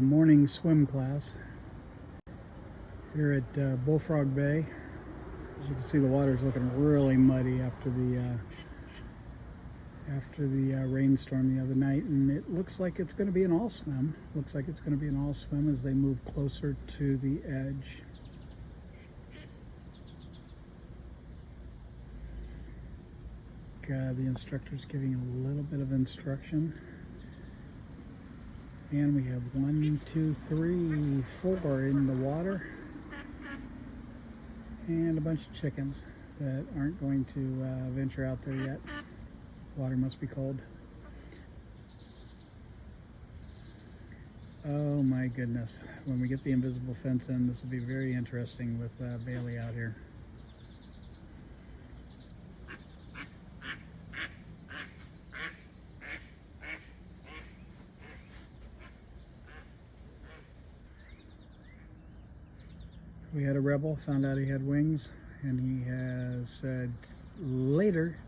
Morning swim class here at Bullfrog Bay. As you can see, the water is looking really muddy after the rainstorm the other night, and it looks like it's going to be an all swim. Looks like it's going to be an all swim as they move closer to the edge. The instructor's giving a little bit of instruction. And we have 1, 2, 3, 4 in the water, and a bunch of chickens that aren't going to venture out there yet. Water must be cold. Oh my goodness. When we get the invisible fence in, this will be very interesting with Bailey out here. We had a rebel, found out he had wings, and he has said later